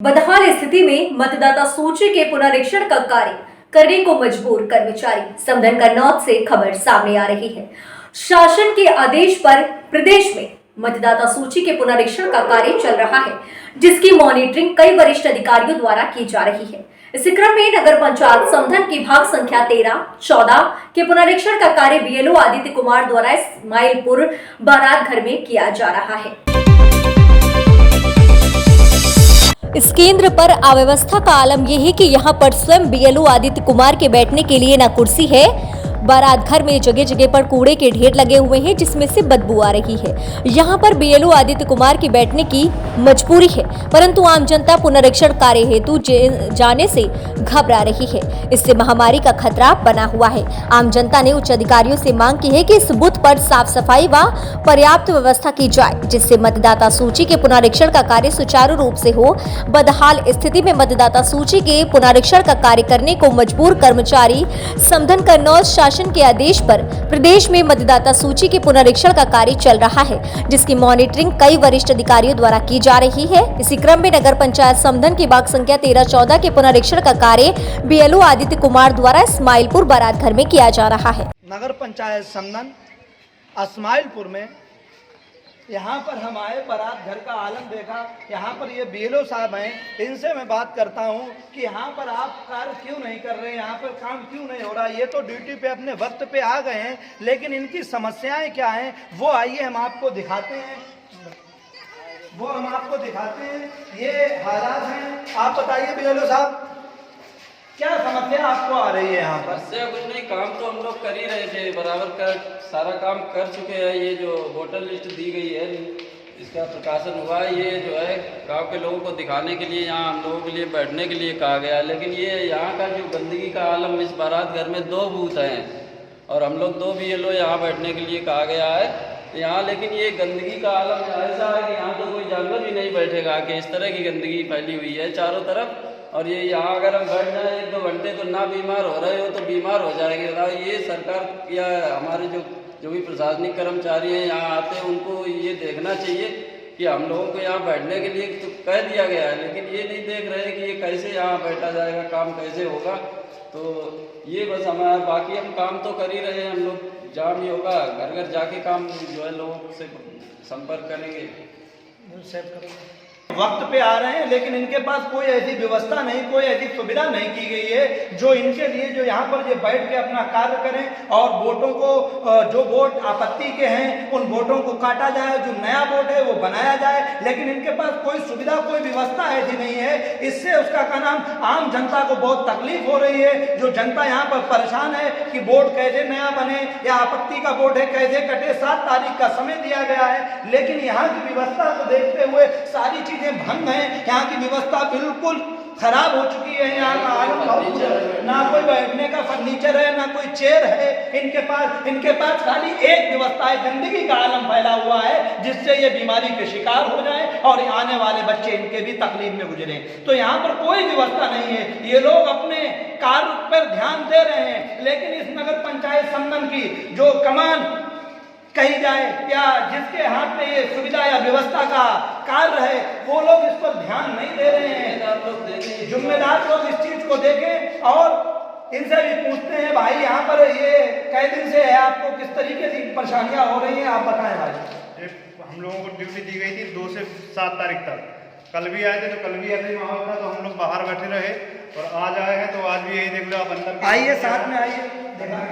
बदहाल स्थिति में मतदाता सूची के पुनरीक्षण का कार्य करने को मजबूर कर्मचारी समधन कन्नौज से खबर सामने आ रही है। शासन के आदेश पर प्रदेश में मतदाता सूची के पुनरीक्षण का कार्य चल रहा है, जिसकी मॉनिटरिंग कई वरिष्ठ अधिकारियों द्वारा की जा रही है। इसी क्रम में नगर पंचायत समधन की भाग संख्या 13-14 के पुनरीक्षण का कार्य बीएलओ आदित्य कुमार द्वारा इस्माइलपुर बारात घर में किया जा रहा है। इस केंद्र पर अव्यवस्था का आलम यह है कि यहाँ पर स्वयं बीएलओ आदित्य कुमार के बैठने के लिए न कुर्सी है। बारात घर में जगह जगह पर कूड़े के ढेर लगे हुए हैं, जिसमें से बदबू आ रही है। यहाँ पर बीएलओ आदित्य कुमार के बैठने की मजबूरी है, परंतु आम जनता पुनरीक्षण कार्य हेतु जाने से घबरा रही है। इससे महामारी का खतरा बना हुआ है। आम जनता ने उच्च अधिकारियों से मांग की है कि इस बूथ पर साफ सफाई व पर्याप्त व्यवस्था की जाए, जिससे मतदाता सूची के पुनरीक्षण का कार्य सुचारू रूप से हो। बदहाल स्थिति में मतदाता सूची के पुनरीक्षण का कार्य करने को मजबूर कर्मचारी समधन कन्नौज शासन के आदेश पर प्रदेश में मतदाता सूची के पुनरीक्षण का कार्य चल रहा है, जिसकी मॉनिटरिंग कई वरिष्ठ अधिकारियों द्वारा की जा रही है। इसी क्रम में नगर पंचायत समधन की भाग संख्या 13-14 के पुनरीक्षण का कार्य बीएलओ आदित्य कुमार द्वारा इस्माइलपुर बारात घर में किया जा रहा है। नगर पंचायत समधन इस्माइलपुर में यहाँ पर हम आए, बारात घर का आलम देखा। यहाँ पर ये बीएलओ साहब हैं, इनसे मैं बात करता हूँ कि यहाँ पर आप कार्य क्यों नहीं कर रहे हैं, यहाँ पर काम क्यों नहीं हो रहा। ये तो ड्यूटी पे अपने वक्त पे आ गए हैं, लेकिन इनकी समस्याएं क्या हैं वो आइए हम आपको दिखाते हैं। ये हालात हैं। आप बताइए बीएलओ साहब, क्या समस्या आपको आ रही है यहाँ पर? समस्या कुछ नहीं, काम तो हम लोग कर ही रहे थे, बराबर का सारा काम कर चुके हैं। ये जो वोटर लिस्ट दी गई है, इसका प्रकाशन हुआ है। ये जो है गांव के लोगों को दिखाने के लिए, यहाँ हम लोगों के लिए बैठने के लिए कहा गया है। लेकिन ये यहाँ का जो गंदगी का आलम, इस बारात घर में 2 बूथ हैं और हम लोग 2 बीएलओ यहाँ बैठने के लिए कहा गया है यहाँ। लेकिन ये गंदगी का आलम ऐसा है कि यहाँ तो कोई जानवर भी नहीं बैठेगा, कि इस तरह की गंदगी फैली हुई है चारों तरफ। और ये यहाँ अगर हम बैठ जाए 1-2 घंटे तो ना बीमार हो रहे हो तो बीमार हो जाएंगे। ये सरकार या हमारे जो भी प्रशासनिक कर्मचारी हैं यहाँ आते हैं, उनको ये देखना चाहिए कि हम लोगों को यहाँ बैठने के लिए तो कह दिया गया है, लेकिन ये नहीं देख रहे कि ये कैसे यहाँ बैठा जाएगा, काम कैसे होगा। तो ये बस हमारा, बाकी हम काम तो कर ही रहे हैं। हम लोग जहाँ भी होगा घर घर जाके काम जो है लोगों से संपर्क करेंगे, वक्त पे आ रहे हैं, लेकिन इनके पास कोई ऐसी व्यवस्था नहीं, कोई ऐसी सुविधा नहीं की गई है जो इनके लिए, जो यहाँ पर ये बैठ के अपना कार्य करें और वोटों को, जो वोट आपत्ति के हैं उन वोटों को काटा जाए, जो नया वोट है वो बनाया जाए। लेकिन इनके पास कोई सुविधा, कोई व्यवस्था ऐसी नहीं है। इससे उसका क्या नाम, आम जनता को बहुत तकलीफ हो रही है। जो जनता यहाँ पर परेशान है कि वोट कैसे नया बने या आपत्ति का वोट है कैसे कटे। 7 तारीख का समय दिया गया है, लेकिन यहाँ की व्यवस्था को देखते हुए सारी चीजें भंग है। यहाँ की व्यवस्था बिल्कुल खराब हो चुकी है। यहाँ का आलम बहुत, ना कोई बैठने का फर्नीचर है, ना कोई चेयर है इनके पास खाली एक व्यवस्था है, गंदगी का आलम फैला हुआ है, जिससे ये बीमारी के शिकार हो जाए और आने वाले बच्चे इनके भी तकलीफ में गुजरे। तो यहाँ पर कोई व्यवस्था नहीं है। ये लोग अपने कार्य पर ध्यान दे रहे हैं, लेकिन इस नगर पंचायत समधन की जो कमान कही जाए या जिसके हाथ में ये सुविधा या व्यवस्था का कार्य है, वो लोग इस पर ध्यान नहीं दे रहे हैं। जिम्मेदार लोग इस चीज को देखें और इनसे भी पूछते हैं, भाई यहाँ पर ये कई दिन से है, आपको किस तरीके की परेशानियां हो रही हैं, आप बताएं भाई। हम लोगों को ड्यूटी दी गई थी 2 से 7 तारीख तक। कल भी आए थे तो कल भी ऐसे ही माहौल था, तो हम लोग बाहर बैठे रहे और आज आए हैं तो आज भी यही देख लो। आप अंदर आइए, साथ में आइए।